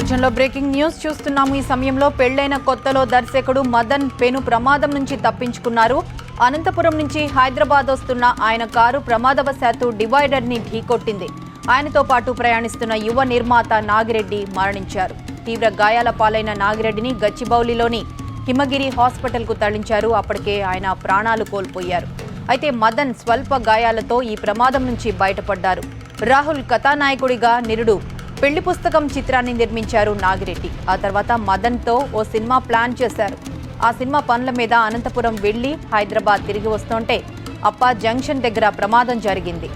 బులెటిన్లో breaking news చూస్తున్నాము. ఈ సమయంలో పెళ్లైన కొత్తలో దర్శకుడు మదన్ పెను ప్రమాదం నుంచి తప్పించుకున్నారు. అనంతపురం నుంచి హైదరాబాద్ వస్తున్న ఆయన కారు ప్రమాదవశాత్తు డివైడర్ ని ఢీకొట్టింది. ఆయనతో పాటు ప్రయాణిస్తున్న యువ నిర్మాత నాగిరెడ్డి మరణించారు. తీవ్ర గాయాల పాలైన నాగిరెడ్డిని గచ్చిబౌలిలోని హిమగిరి హాస్పిటల్ కు తరలించారు. అప్పటికే ఆయన ప్రాణాలు కోల్పోయారు. అయితే మదన్ స్వల్ప గాయాలతో ఈ ప్రమాదం నుంచి బయటపడ్డారు. రాహుల్ కథానాయకుడిగా నిరుడు పెళ్లి పుస్తకం చిత్రాన్ని నిర్మించారు నాగిరెడ్డి. ఆ తర్వాత మదన్తో ఓ సినిమా ప్లాన్ చేశారు. ఆ సినిమా పనుల మీద అనంతపురం వెళ్లి హైదరాబాద్ తిరిగి వస్తుంటే అప్పా జంక్షన్ దగ్గర ప్రమాదం జరిగింది.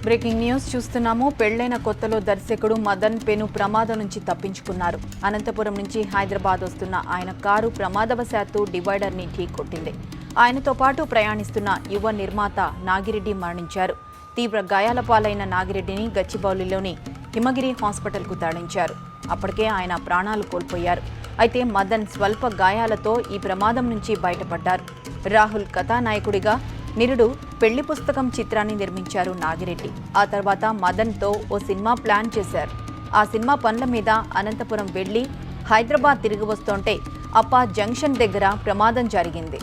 బ్రేకింగ్ న్యూస్ చూస్తున్నాము. పెళ్లైన కొత్తలో దర్శకుడు మదన్ పెను ప్రమాదం నుంచి తప్పించుకున్నారు. అనంతపురం నుంచి హైదరాబాద్ వస్తున్న ఆయన కారు ప్రమాదవశాత్తు డివైడర్ ని ఢీకొట్టింది. ఆయనతో పాటు ప్రయాణిస్తున్న యువ నిర్మాత నాగిరెడ్డి మరణించారు. తీవ్ర గాయాల పాలైన నాగిరెడ్డిని గచ్చిబౌలిలోని హిమగిరి హాస్పిటల్ కు తరలించారు. అప్పటికే ఆయన ప్రాణాలు కోల్పోయారు. అయితే మదన్ స్వల్ప గాయాలతో ఈ ప్రమాదం నుంచి బయటపడ్డారు. రాహుల్ కథానాయకుడిగా నిరుడు పెళ్లి పుస్తకం చిత్రాన్ని నిర్మించారు నాగిరెడ్డి. ఆ తర్వాత మదన్తో ఓ సినిమా ప్లాన్ చేశారు. ఆ సినిమా పనుల మీద అనంతపురం వెళ్లి హైదరాబాద్ తిరిగి వస్తుంటే అప్పా జంక్షన్ దగ్గర ప్రమాదం జరిగింది.